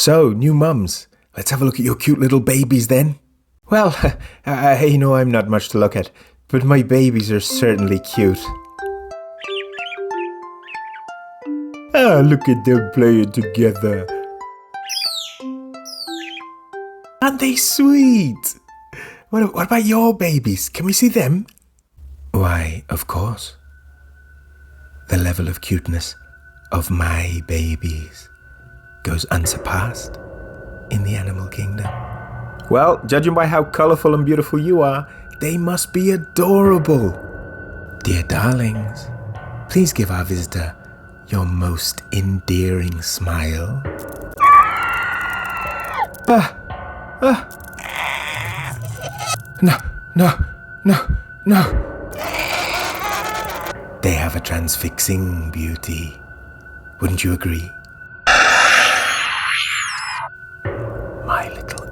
So, new mums, let's have a look at your cute little babies then. Well, I'm not much to look at, but my babies are certainly cute. Look at them playing together. Aren't they sweet? What about your babies? Can we see them? Why, of course. The level of cuteness of my babies goes unsurpassed in the animal kingdom. Well, judging by how colourful and beautiful you are, they must be adorable. Dear darlings, please give our visitor your most endearing smile. No. They have a transfixing beauty. Wouldn't you agree? My little